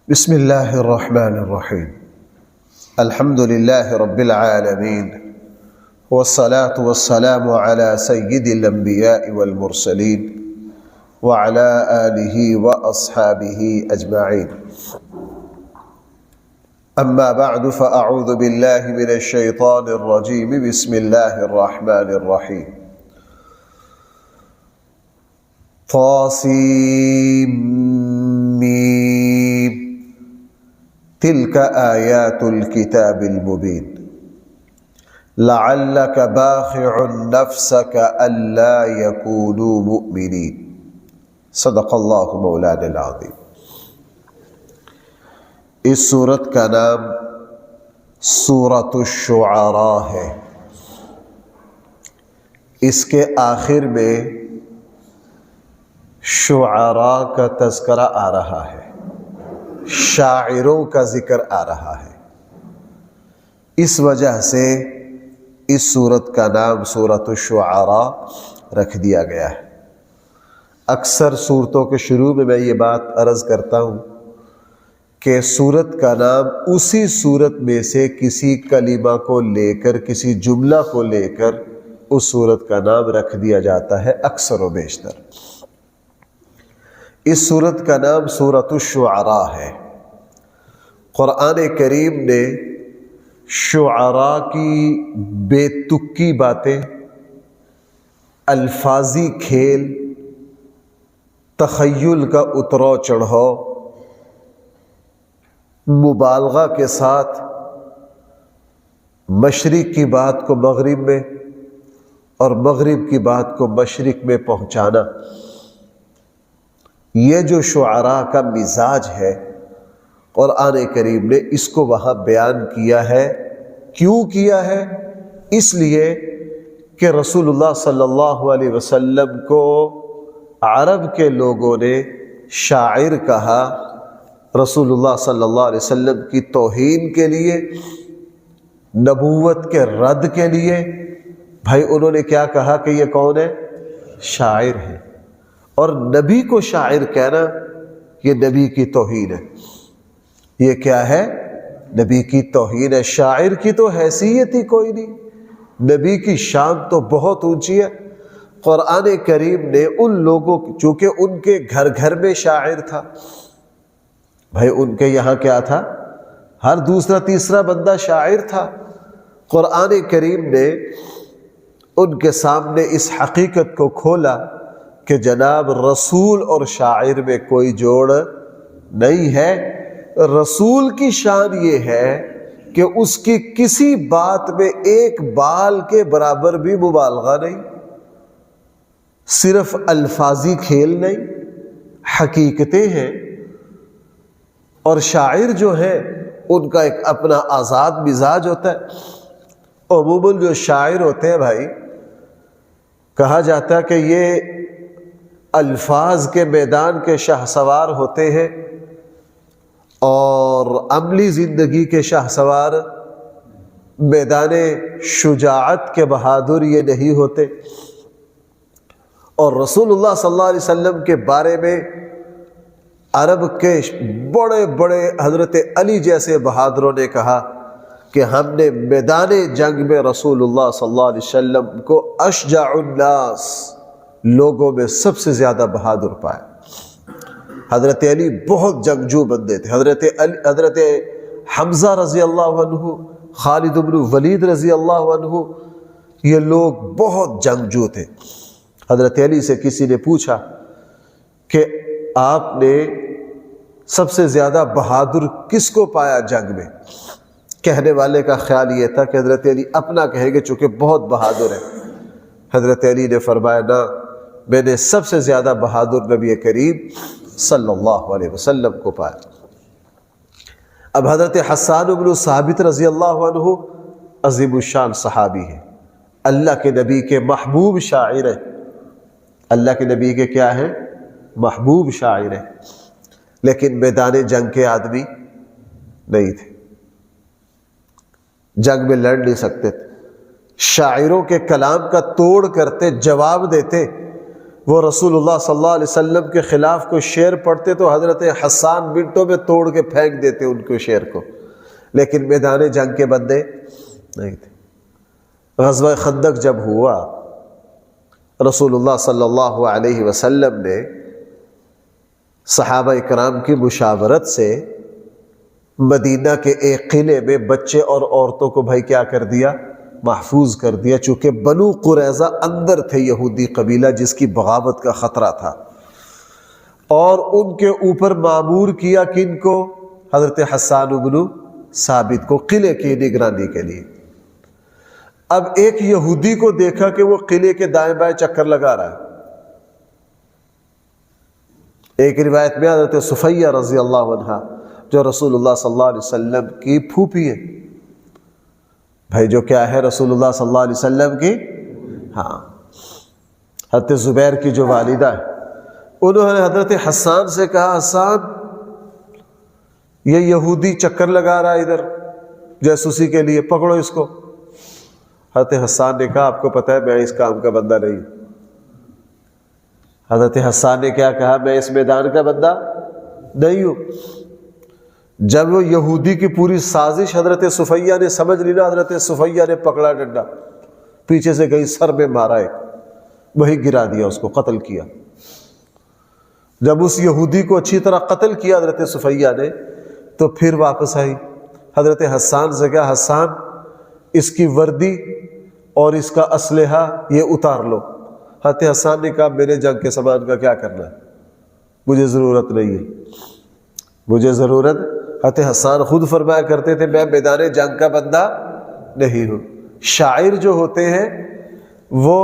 بسم الله الرحمن الرحيم. الحمد لله رب العالمين، والصلاة والسلام على سيد الأنبياء والمرسلين وعلى آله وأصحابه أجمعين. أما بعد، فأعوذ بالله من الشيطان الرجيم. بسم الله الرحمن الرحيم. طاسيم تلك آيات الكتاب المبين لعلك باخع نفسك ألا يكونوا مؤمنين. صدق اللہ مولانا العظیم. اس سورت کا نام سورۃ الشعراء ہے. اس کے آخر میں شعراء کا تذکرہ آ رہا ہے، شاعروں کا ذکر آ رہا ہے. اس وجہ سے اس سورت کا نام سورۃ الشعراء رکھ دیا گیا ہے. اکثر سورتوں کے شروع میں یہ بات عرض کرتا ہوں کہ سورت کا نام اسی سورت میں سے کسی کلمہ کو لے کر، کسی جملہ کو لے کر اس سورت کا نام رکھ دیا جاتا ہے اکثر و بیشتر. اس سورت کا نام سورۃ الشعراء ہے. قرآن کریم نے شعراء کی بے تکی باتیں، الفاظی کھیل، تخیل کا اترو چڑھاؤ، مبالغہ کے ساتھ مشرق کی بات کو مغرب میں اور مغرب کی بات کو مشرق میں پہنچانا، یہ جو شعراء کا مزاج ہے قرآن کریم نے اس کو وہاں بیان کیا ہے. کیوں کیا ہے؟ اس لیے کہ رسول اللہ صلی اللہ علیہ وسلم کو عرب کے لوگوں نے شاعر کہا. رسول اللہ صلی اللہ علیہ وسلم کی توہین کے لیے، نبوت کے رد کے لیے، بھائی انہوں نے کیا کہا کہ یہ کون ہے؟ شاعر ہے. اور نبی کو شاعر کہنا یہ نبی کی توہین ہے. یہ کیا ہے؟ نبی کی توہین ہے. شاعر کی تو حیثیت ہی کوئی نہیں. نبی کی شان تو بہت اونچی ہے. قرآن کریم نے ان لوگوں، چونکہ ان کے گھر گھر میں شاعر تھا، بھائی ان کے یہاں کیا تھا؟ ہر دوسرا تیسرا بندہ شاعر تھا. قرآن کریم نے ان کے سامنے اس حقیقت کو کھولا کہ جناب رسول اور شاعر میں کوئی جوڑ نہیں ہے. رسول کی شان یہ ہے کہ اس کی کسی بات میں ایک بال کے برابر بھی مبالغہ نہیں، صرف الفاظی کھیل نہیں، حقیقتیں ہیں. اور شاعر جو ہے ان کا ایک اپنا آزاد مزاج ہوتا ہے. عموماً جو شاعر ہوتے ہیں بھائی، کہا جاتا ہے کہ یہ الفاظ کے میدان کے شاہسوار ہوتے ہیں اور عملی زندگی کے شاہسوار میدان شجاعت کے بہادر یہ نہیں ہوتے. اور رسول اللہ صلی اللہ علیہ وسلم کے بارے میں عرب کے بڑے بڑے حضرت علی جیسے بہادروں نے کہا کہ ہم نے میدان جنگ میں رسول اللہ صلی اللہ علیہ وسلم کو اشجع الناس، لوگوں میں سب سے زیادہ بہادر پائے. حضرت علی بہت جنگجو بندے تھے. حضرت حمزہ رضی اللہ عنہ، خالد بن ولید رضی اللہ عنہ، یہ لوگ بہت جنگجو تھے. حضرت علی سے کسی نے پوچھا کہ آپ نے سب سے زیادہ بہادر کس کو پایا جنگ میں؟ کہنے والے کا خیال یہ تھا کہ حضرت علی اپنا کہیں گے چونکہ بہت بہادر ہے. حضرت علی نے فرمایا نہ، میں نے سب سے زیادہ بہادر نبی کریم صلی اللہ علیہ وسلم کو پایا. اب حضرت حسان بن ثابت رضی اللہ عنہ عظیم الشان صحابی ہیں، اللہ کے نبی کے محبوب شاعر ہیں. اللہ کے نبی کے کیا ہیں؟ محبوب شاعر ہیں. لیکن میدان جنگ کے آدمی نہیں تھے، جنگ میں لڑ نہیں سکتے تھے. شاعروں کے کلام کا توڑ کرتے، جواب دیتے، وہ رسول اللہ صلی اللہ علیہ وسلم کے خلاف کوئی شعر پڑھتے تو حضرت حسان منٹوں میں توڑ کے پھینک دیتے ان کے شعر کو، لیکن میدان جنگ کے بندے نہیں تھے۔ غزوہ خندق جب ہوا، رسول اللہ صلی اللہ علیہ وسلم نے صحابہ اکرام کی مشاورت سے مدینہ کے ایک قلعے میں بچے اور عورتوں کو بھائی کیا کر دیا، محفوظ کر دیا، چونکہ بنو قریظہ اندر تھے یہودی قبیلہ جس کی بغاوت کا خطرہ تھا، اور ان کے اوپر معمور کیا کن کو، حضرت حسان بن ثابت کو قلعے کی نگرانی کے لیے۔ اب ایک یہودی کو دیکھا کہ وہ قلعے کے دائیں بائیں چکر لگا رہا ہے۔ ایک روایت میں حضرت صفیہ رضی اللہ عنہ جو رسول اللہ صلی اللہ علیہ وسلم کی پھوپھی ہے، بھائی جو کیا ہے رسول اللہ صلی اللہ علیہ وسلم کی، ہاں حضرت زبیر کی جو والدہ ہے، انہوں نے حضرت حسان سے کہا حسان یہ یہودی چکر لگا رہا ہے ادھر جاسوسی کے لیے، پکڑو اس کو۔ حضرت حسان نے کہا آپ کو پتہ ہے میں اس کام کا بندہ نہیں ہوں۔ حضرت حسان نے کیا کہا، میں اس میدان کا بندہ نہیں ہوں۔ جب وہ یہودی کی پوری سازش حضرت صفیہ نے سمجھ لی نا، حضرت صفیہ نے پکڑا ڈنڈا، پیچھے سے گئی سر میں مارا، ایک وہی گرا دیا، اس کو قتل کیا۔ جب اس یہودی کو اچھی طرح قتل کیا حضرت صفیہ نے، تو پھر واپس آئی حضرت حسان سے کہا حسان اس کی وردی اور اس کا اسلحہ یہ اتار لو۔ حضرت حسان نے کہا میرے جنگ کے سامان کا کیا کرنا ہے، مجھے ضرورت نہیں ہے، مجھے ضرورت۔ حضرت حسان خود فرمایا کرتے تھے میں میدان جنگ کا بندہ نہیں ہوں۔ شاعر جو ہوتے ہیں وہ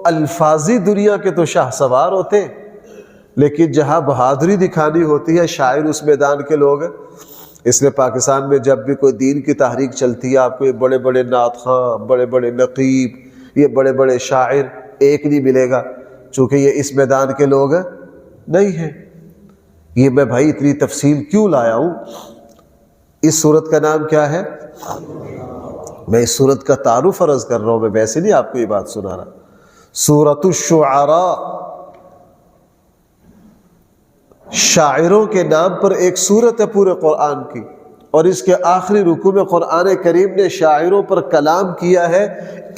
الفاظی دنیا کے تو شاہ سوار ہوتے ہیں، لیکن جہاں بہادری دکھانی ہوتی ہے شاعر اس میدان کے لوگ ہیں۔ اس لیے پاکستان میں جب بھی کوئی دین کی تحریک چلتی ہے آپ کو یہ بڑے بڑے نعت خواں، بڑے بڑے نقیب، یہ بڑے بڑے شاعر ایک نہیں ملے گا، چونکہ یہ اس میدان کے لوگ نہیں ہیں۔ یہ میں بھائی اتنی تفصیل کیوں لایا ہوں، اس صورت کا نام کیا ہے، میں اس صورت کا تعارف عرض کر رہا ہوں، میں ویسے نہیں آپ کو یہ بات سنا رہا۔ سورۃ الشعراء شاعروں کے نام پر ایک سورت ہے پورے قرآن کی، اور اس کے آخری رکوع میں قرآن کریم نے شاعروں پر کلام کیا ہے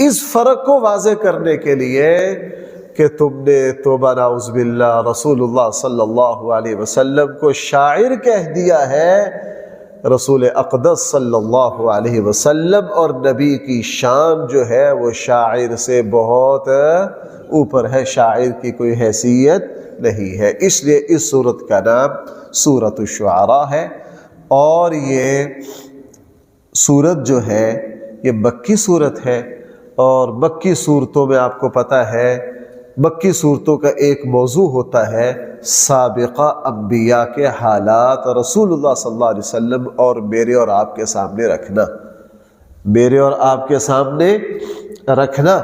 اس فرق کو واضح کرنے کے لیے کہ تم نے توبہ نعوذ باللہ رسول اللہ صلی اللہ علیہ وسلم کو شاعر کہہ دیا ہے۔ رسول اقدس صلی اللہ علیہ وسلم اور نبی کی شان جو ہے وہ شاعر سے بہت اوپر ہے، شاعر کی کوئی حیثیت نہیں ہے، اس لیے اس صورت کا نام سورۃ الشعراء ہے۔ اور یہ صورت جو ہے یہ مکی صورت ہے، اور مکی صورتوں میں آپ کو پتہ ہے مکی صورتوں کا ایک موضوع ہوتا ہے سابقہ انبیاء کے حالات رسول اللہ صلی اللہ علیہ وسلم اور میرے اور آپ کے سامنے رکھنا، میرے اور آپ کے سامنے رکھنا۔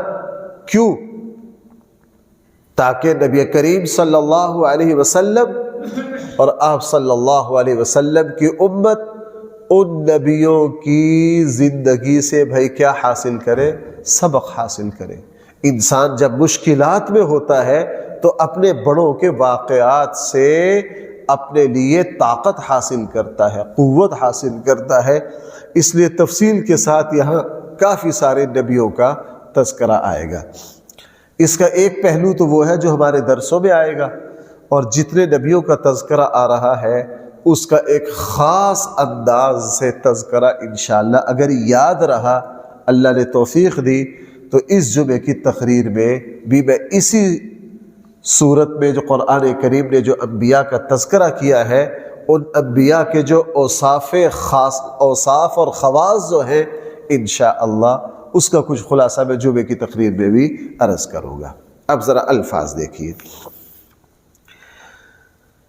کیوں؟ تاکہ نبی کریم صلی اللہ علیہ وسلم اور آپ صلی اللہ علیہ وسلم کی امت ان نبیوں کی زندگی سے بھائی کیا حاصل کرے، سبق حاصل کرے۔ انسان جب مشکلات میں ہوتا ہے تو اپنے بڑوں کے واقعات سے اپنے لیے طاقت حاصل کرتا ہے، قوت حاصل کرتا ہے۔ اس لیے تفصیل کے ساتھ یہاں کافی سارے نبیوں کا تذکرہ آئے گا۔ اس کا ایک پہلو تو وہ ہے جو ہمارے درسوں میں آئے گا، اور جتنے نبیوں کا تذکرہ آ رہا ہے اس کا ایک خاص انداز سے تذکرہ انشاءاللہ اگر یاد رہا، اللہ نے توفیق دی تو اس جمعے کی تقریر میں بھی میں اسی صورت میں جو قرآن کریم نے جو انبیاء کا تذکرہ کیا ہے ان انبیاء کے جو اوصاف اور خواص جو ہیں انشاءاللہ اس کا کچھ خلاصہ میں جمعے کی تقریر میں بھی عرض کروں گا۔ اب ذرا الفاظ دیکھیے۔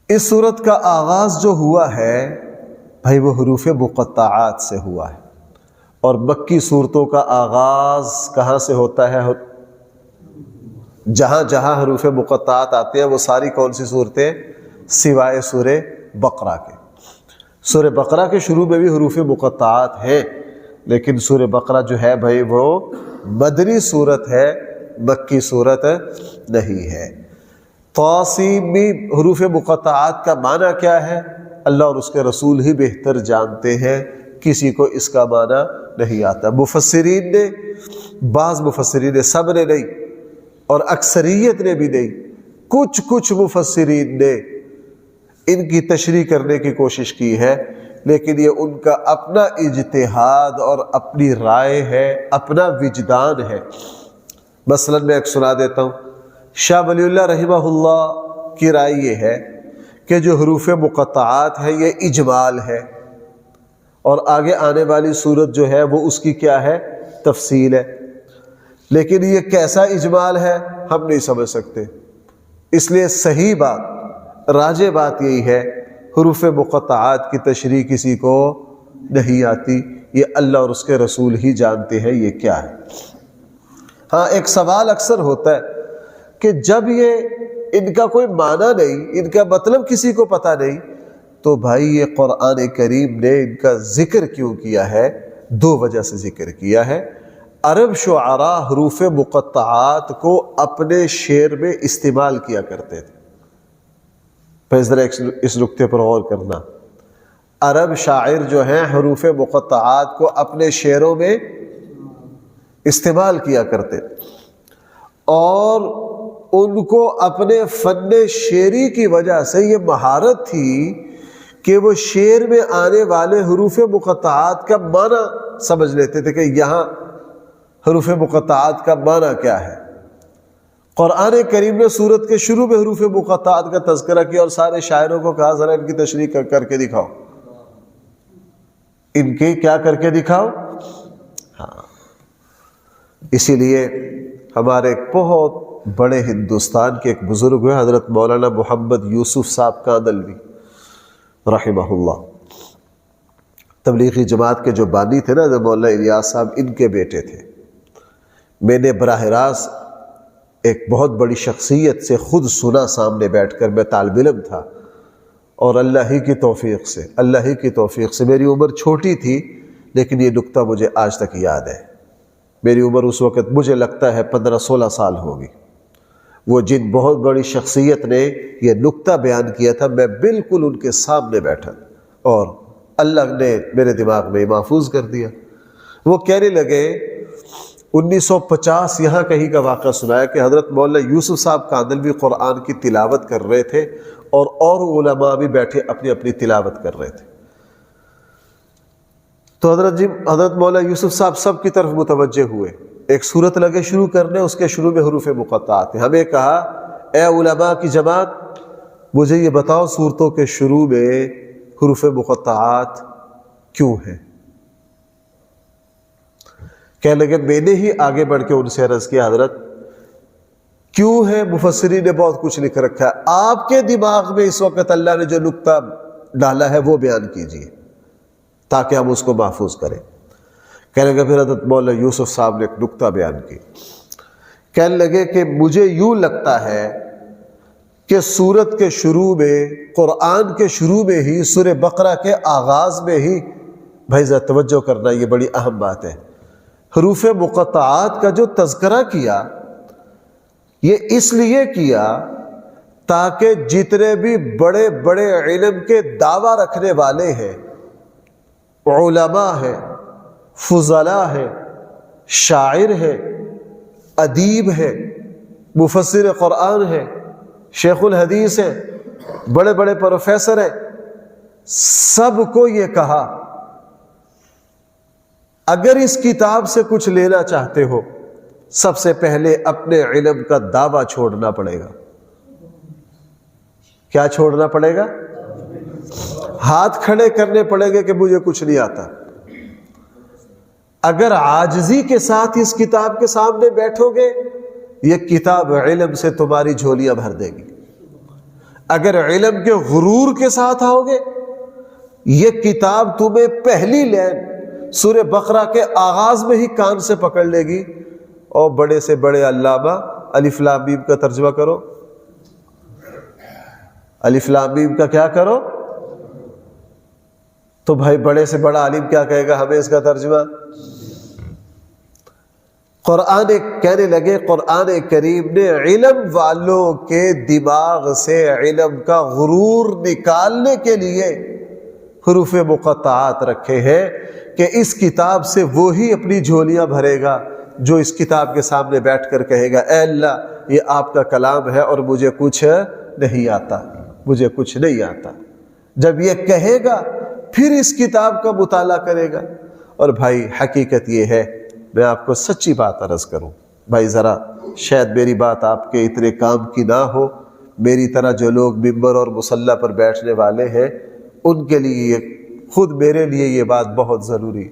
اس صورت کا آغاز جو ہوا ہے بھائی وہ حروف مقطعات سے ہوا ہے، اور مکی صورتوں کا آغاز کہاں سے ہوتا ہے؟ جہاں جہاں حروف مقطعات آتے ہیں وہ ساری کون سی صورتیں؟ سوائے سورہ بقرہ کے۔ سورہ بقرہ کے شروع میں بھی حروف مقطعات ہیں، لیکن سورہ بقرہ جو ہے بھائی وہ مدنی صورت ہے، مکی صورت نہیں ہے۔ طاسیم میم حروف مقطعات کا معنی کیا ہے اللہ اور اس کے رسول ہی بہتر جانتے ہیں، کسی کو اس کا معنی نہیں آتا۔ مفسرین نے، بعض مفسرین نے، سب نے نہیں اور اکثریت نے بھی نہیں، کچھ مفسرین نے ان کی تشریح کرنے کی کوشش کی ہے، لیکن یہ ان کا اپنا اجتہاد اور اپنی رائے ہے، اپنا وجدان ہے۔ مثلا میں ایک سنا دیتا ہوں، شاہ ولی اللہ رحمہ اللہ کی رائے یہ ہے کہ جو حروف مقطعات ہے یہ اجمال ہے، اور آگے آنے والی صورت جو ہے وہ اس کی کیا ہے؟ تفصیل ہے، لیکن یہ کیسا اجمال ہے ہم نہیں سمجھ سکتے، اس لیے صحیح بات، راجح بات یہی ہے حروف مقطعات کی تشریح کسی کو نہیں آتی، یہ اللہ اور اس کے رسول ہی جانتے ہیں یہ کیا ہے۔ ہاں ایک سوال اکثر ہوتا ہے کہ جب یہ ان کا کوئی معنی نہیں، ان کا مطلب کسی کو پتہ نہیں، تو بھائی یہ قرآن کریم نے ان کا ذکر کیوں کیا ہے؟ دو وجہ سے ذکر کیا ہے۔ عرب شعراء حروف مقطعات کو اپنے شعر میں استعمال کیا کرتے تھے۔ پھر ذرا اس نکتے پر غور کرنا، عرب شاعر جو ہیں حروف مقطعات کو اپنے شعروں میں استعمال کیا کرتے، اور ان کو اپنے فن شعری کی وجہ سے یہ مہارت تھی کہ وہ شعر میں آنے والے حروف مقطعات کا معنی سمجھ لیتے تھے کہ یہاں حروف مقطعات کا معنی کیا ہے۔ قرآن کریم نے سورت کے شروع میں حروف مقطعات کا تذکرہ کیا اور سارے شاعروں کو کہا ذرا ان کی تشریح کر کے دکھاؤ، ان کی کیا کر کے دکھاؤ۔ ہاں اسی لیے ہمارے ایک بہت بڑے ہندوستان کے ایک بزرگ ہوئے حضرت مولانا محمد یوسف صاحب کاندلوی رحمہ اللہ، تبلیغی جماعت کے جو بانی تھے نا حضرت مولانا الیاس صاحب، ان کے بیٹے تھے۔ میں نے براہ راست ایک بہت بڑی شخصیت سے خود سنا سامنے بیٹھ کر، میں طالب علم تھا، اور اللہ ہی کی توفیق سے میری عمر چھوٹی تھی لیکن یہ نکتہ مجھے آج تک یاد ہے۔ میری عمر اس وقت مجھے لگتا ہے 15-16 سال ہوگی۔ وہ جن بہت بڑی شخصیت نے یہ نکتہ بیان کیا تھا، میں بالکل ان کے سامنے بیٹھا اور اللہ نے میرے دماغ میں محفوظ کر دیا۔ وہ کہنے لگے 1950 یہاں کہیں کا واقعہ سنایا کہ حضرت مولانا یوسف صاحب کاندلوی قرآن کی تلاوت کر رہے تھے اور علماء بھی بیٹھے اپنی اپنی تلاوت کر رہے تھے۔ تو حضرت مولانا یوسف صاحب سب کی طرف متوجہ ہوئے، ایک سورت لگے شروع کرنے، اس کے شروع میں حروف مقطعات ہیں۔ ہمیں کہا اے علماء کی جماعت مجھے یہ بتاؤ سورتوں کے شروع میں حروف مقطعات کیوں ہیں؟ کہنے لگے میں نے ہی آگے بڑھ کے ان سے عرض کیا حضرت کیوں ہے؟ مفسرین نے بہت کچھ لکھ رکھا ہے، آپ کے دماغ میں اس وقت اللہ نے جو نکتہ ڈالا ہے وہ بیان کیجیے تاکہ ہم اس کو محفوظ کریں۔ کہنے لگے پھر حضرت مولانا یوسف صاحب نے ایک نکتہ بیان کی، کہنے لگے کہ مجھے یوں لگتا ہے کہ سورت کے شروع میں، قرآن کے شروع میں ہی، سورہ بقرہ کے آغاز میں ہی، بھائی ذرا توجہ کرنا یہ بڑی اہم بات ہے، حروف مقطعات کا جو تذکرہ کیا یہ اس لیے کیا تاکہ جتنے بھی بڑے بڑے علم کے دعویٰ رکھنے والے ہیں، علماء ہیں، فضلاء ہیں، شاعر ہیں، ادیب ہیں، مفسر قرآن ہیں، شیخ الحدیث ہیں، بڑے بڑے پروفیسر ہیں، سب کو یہ کہا اگر اس کتاب سے کچھ لینا چاہتے ہو سب سے پہلے اپنے علم کا دعویٰ چھوڑنا پڑے گا۔ کیا چھوڑنا پڑے گا؟ ہاتھ کھڑے کرنے پڑیں گے کہ مجھے کچھ نہیں آتا۔ اگر عاجزی کے ساتھ اس کتاب کے سامنے بیٹھو گے یہ کتاب علم سے تمہاری جھولیاں بھر دے گی، اگر علم کے غرور کے ساتھ آؤ گے یہ کتاب تمہیں پہلی لائن سورہ بقرہ کے آغاز میں ہی کان سے پکڑ لے گی، اور بڑے سے بڑے علامہ الف لام میم کا ترجمہ کرو، الف لام میم کا کیا کرو، تو بھائی بڑے سے بڑا عالم کیا کہے گا ہمیں اس کا ترجمہ؟ قرآن کہنے لگے قرآن کریم نے علم والوں کے دماغ سے علم کا غرور نکالنے کے لیے حروف مقطعات رکھے ہیں کہ اس کتاب سے وہی اپنی جھولیاں بھرے گا جو اس کتاب کے سامنے بیٹھ کر کہے گا اے اللہ یہ آپ کا کلام ہے اور مجھے کچھ نہیں آتا، مجھے کچھ نہیں آتا۔ جب یہ کہے گا پھر اس کتاب کا مطالعہ کرے گا۔ اور بھائی حقیقت یہ ہے، میں آپ کو سچی بات عرض کروں بھائی، ذرا شاید میری بات آپ کے اتنے کام کی نہ ہو، میری طرح جو لوگ ممبر اور مصلی پر بیٹھنے والے ہیں ان کے لیے، خود میرے لیے یہ بات بہت ضروری۔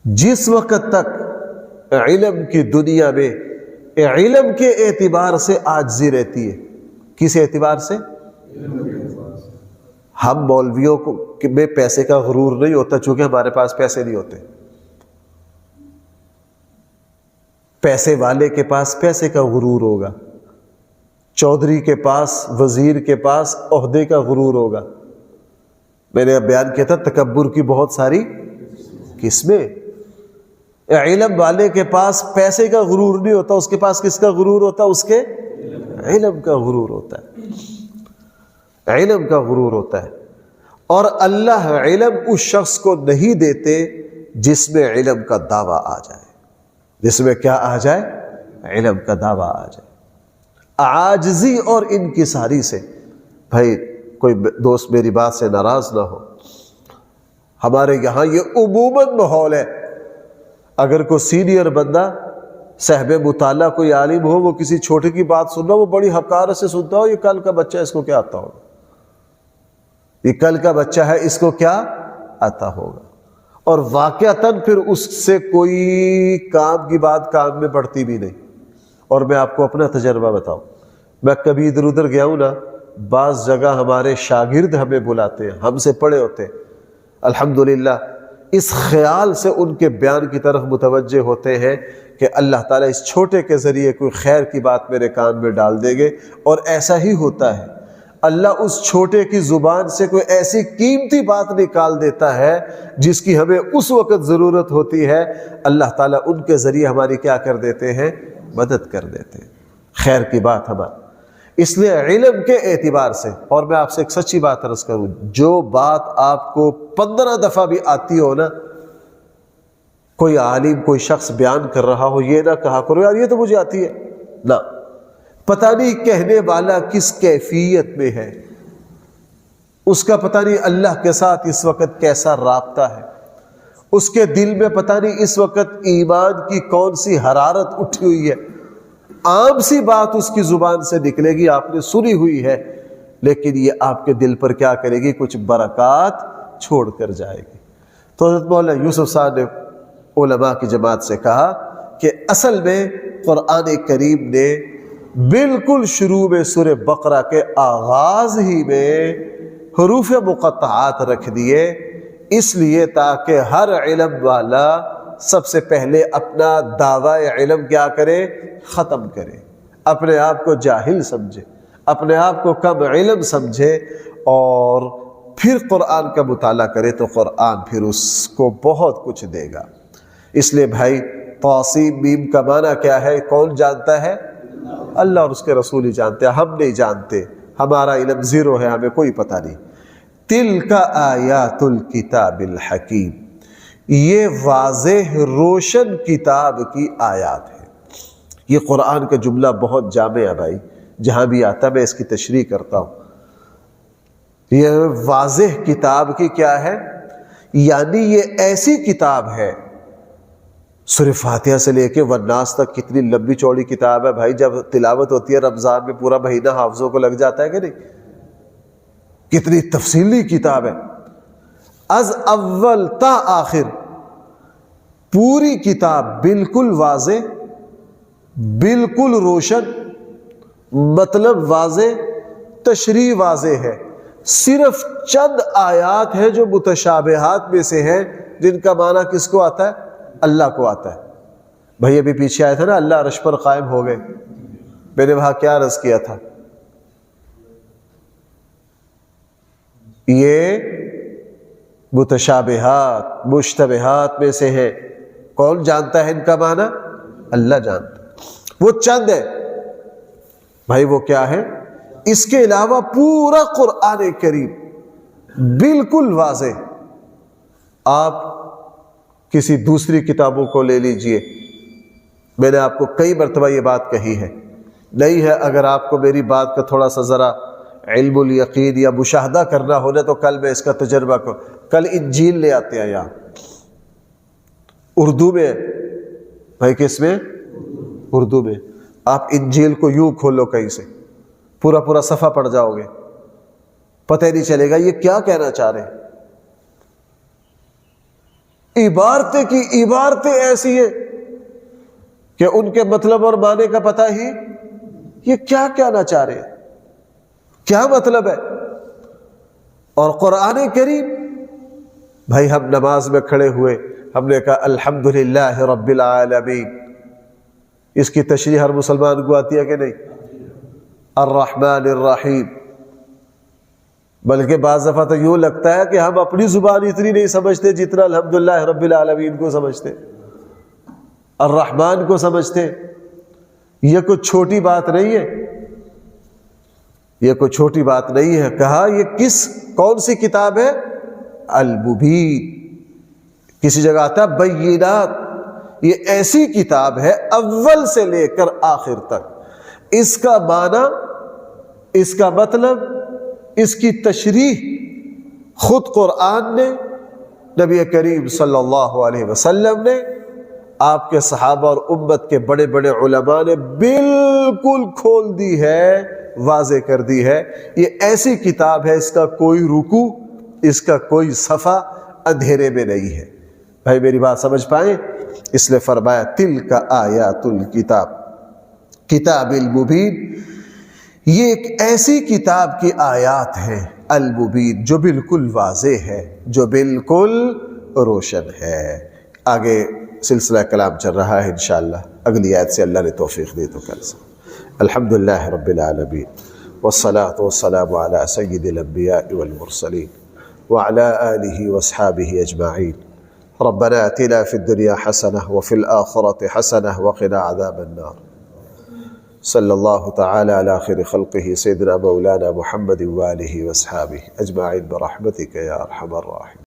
جس وقت تک علم کی دنیا میں علم کے اعتبار سے عاجزی رہتی ہے، کس اعتبار سے؟ ہم مولویوں کو میں پیسے کا غرور نہیں ہوتا چونکہ ہمارے پاس پیسے نہیں ہوتے، پیسے والے کے پاس پیسے کا غرور ہوگا، چودھری کے پاس، وزیر کے پاس عہدے کا غرور ہوگا۔ میں نے اب بیان کیا تھا تکبر کی بہت ساری قسمیں۔ علم والے کے پاس پیسے کا غرور نہیں ہوتا، اس کے پاس کس کا غرور ہوتا؟ اس کے علم کا غرور ہوتا ہے، علم کا غرور ہوتا ہے۔ اور اللہ علم اس شخص کو نہیں دیتے جس میں علم کا دعویٰ آ جائے، جس میں کیا آ جائے؟ علم کا دعویٰ آ جائے۔ عاجزی اور انکساری سے، بھائی کوئی دوست میری بات سے ناراض نہ ہو، ہمارے یہاں یہ عموماً ماحول ہے، اگر کوئی سینئر بندہ صاحب مطالعہ کوئی عالم ہو، وہ کسی چھوٹے کی بات سننا وہ بڑی حقارت سے سنتا ہو، یہ کل کا بچہ اس کو کیا آتا ہوگا، یہ کل کا بچہ ہے اس کو کیا آتا ہوگا، اور واقعتاً پھر اس سے کوئی کام کی بات کام میں پڑتی بھی نہیں۔ اور میں آپ کو اپنا تجربہ بتاؤں، میں کبھی ادھر ادھر گیا ہوں نا، بعض جگہ ہمارے شاگرد ہمیں بلاتے ہیں، ہم سے پڑھے ہوتے ہیں، الحمدللہ اس خیال سے ان کے بیان کی طرف متوجہ ہوتے ہیں کہ اللہ تعالیٰ اس چھوٹے کے ذریعے کوئی خیر کی بات میرے کان میں ڈال دے گے، اور ایسا ہی ہوتا ہے۔ اللہ اس چھوٹے کی زبان سے کوئی ایسی قیمتی بات نکال دیتا ہے جس کی ہمیں اس وقت ضرورت ہوتی ہے، اللہ تعالیٰ ان کے ذریعے ہماری کیا کر دیتے ہیں؟ مدد کر دیتے ہیں، خیر کی بات ہماری۔ اس لیے علم کے اعتبار سے، اور میں آپ سے ایک سچی بات عرض کروں، جو بات آپ کو 15 دفعہ بھی آتی ہو نا، کوئی عالم کوئی شخص بیان کر رہا ہو، یہ نہ کہا کرو یار یہ تو مجھے آتی ہے، نہ، پتہ نہیں کہنے والا کس کیفیت میں ہے، اس کا پتہ نہیں اللہ کے ساتھ اس وقت کیسا رابطہ ہے، اس کے دل میں پتہ نہیں اس وقت ایمان کی کون سی حرارت اٹھی ہوئی ہے۔ عام سی بات اس کی زبان سے نکلے گی، آپ نے سنی ہوئی ہے، لیکن یہ آپ کے دل پر کیا کرے گی؟ کچھ برکات چھوڑ کر جائے گی۔ تو حضرت مولانا یوسف صاحب نے علماء کی جماعت سے کہا کہ اصل میں قرآن کریم نے بالکل شروع میں سورہ بقرہ کے آغاز ہی میں حروف مقطعات رکھ دیے، اس لیے تاکہ ہر علم والا سب سے پہلے اپنا دعوی علم کیا کرے؟ ختم کرے، اپنے آپ کو جاہل سمجھے، اپنے آپ کو کم علم سمجھے، اور پھر قرآن کا مطالعہ کرے تو قرآن پھر اس کو بہت کچھ دے گا۔ اس لیے بھائی توسیم میم کا معنی کیا ہے؟ کون جانتا ہے؟ اللہ اور اس کے رسول ہی جانتے ہیں، ہم نہیں جانتے، ہمارا علم زیرو ہے، ہمیں کوئی پتہ نہیں۔ تلک آیات الکتاب الحکیم، یہ واضح روشن کتاب کی آیات ہے۔ یہ قرآن کا جملہ بہت جامع ہے بھائی، جہاں بھی آتا میں اس کی تشریح کرتا ہوں۔ یہ واضح کتاب کی کیا ہے؟ یعنی یہ ایسی کتاب ہے، سورہ فاتحہ سے لے کے والناس تک کتنی لمبی چوڑی کتاب ہے بھائی، جب تلاوت ہوتی ہے رمضان میں پورا مہینہ حافظوں کو لگ جاتا ہے کہ نہیں؟ کتنی تفصیلی کتاب ہے، از اول تا آخر پوری کتاب بالکل واضح، بالکل روشن، مطلب واضح، تشریح واضح ہے۔ صرف چند آیات ہیں جو متشابہات میں سے ہیں، جن کا معنی کس کو آتا ہے؟ اللہ کو آتا ہے۔ بھائی ابھی پیچھے آیا تھا نا اللہ عرش پر قائم ہو گئے، میں نے وہاں کیا عرض کیا تھا؟ یہ متشابہات مشتبہات میں سے ہے، کون جانتا ہے ان کا معنی؟ اللہ جانتا ہے، وہ چند ہے بھائی، وہ کیا ہے؟ اس کے علاوہ پورا قرآن کریم بالکل واضح۔ آپ کسی دوسری کتابوں کو لے لیجئے، میں نے آپ کو کئی مرتبہ یہ بات کہی ہے، نہیں ہے اگر آپ کو میری بات کا تھوڑا سا ذرا علم الیقین یا مشاہدہ کرنا ہونا تو کل میں اس کا تجربہ کروں۔ کل انجیل لے آتے ہیں یہاں، اردو میں بھائی، کس میں؟ اردو میں۔ آپ انجیل کو یوں کھولو کہیں سے، پورا پورا صفحہ پڑھ جاؤ گے، پتہ ہی نہیں چلے گا یہ کیا کہنا چاہ رہے ہیں۔ عبارتیں کی عبارتیں ایسی ہیں کہ ان کے مطلب اور معنی کا پتہ ہی، یہ کیا کہنا چاہ رہے ہیں، کیا مطلب ہے۔ اور قرآن کریم بھائی، ہم نماز میں کھڑے ہوئے، ہم نے کہا الحمدللہ رب العالمین، اس کی تشریح ہر مسلمان کو آتی ہے کہ نہیں؟ الرحمن الرحیم۔ بلکہ بعض دفعہ تو یوں لگتا ہے کہ ہم اپنی زبان اتنی نہیں سمجھتے جتنا الحمدللہ رب العالمین کو سمجھتے، الرحمن کو سمجھتے۔ یہ کوئی چھوٹی بات نہیں ہے، یہ کوئی چھوٹی بات نہیں ہے۔ کہا یہ کون سی کتاب ہے؟ المبین۔ کسی جگہ آتا ہے بینات، یہ ایسی کتاب ہے اول سے لے کر آخر تک، اس کا معنی، اس کا مطلب، اس کی تشریح خود قرآن نے، نبی کریم صلی اللہ علیہ وسلم نے، آپ کے صحابہ اور امت کے بڑے بڑے علماء نے بالکل کھول دی ہے، واضح کر دی ہے۔ یہ ایسی کتاب ہے، اس کا کوئی رکوع، اس کا کوئی صفحہ اندھیرے میں نہیں ہے۔ بھائی میری بات سمجھ پائیں؟ اس نے فرمایا تلک آیات الکتاب کتاب المبین، یہ ایک ایسی کتاب کی آیات ہیں المبین جو بالکل واضح ہے، جو بالکل روشن ہے۔ آگے سلسلہ کلام چل رہا ہے انشاءاللہ، اگلی آیت سے اللہ نے توفیق دی تو کل سے۔ الحمدللہ رب العالمین والصلاة والسلام علی سید الانبیاء والمرسلین وعلى آلہ واصحابہ اجمعین۔ ربنا آتنا فی الدنیا حسنہ وفی الآخرۃ حسنہ وقنا عذاب النار۔ صلی اللہ تعالی علی خیر خلقہ سیدنا مولانا محمد وآلہ واصحابہ اجمعین برحمتک یا ارحم الراحمین۔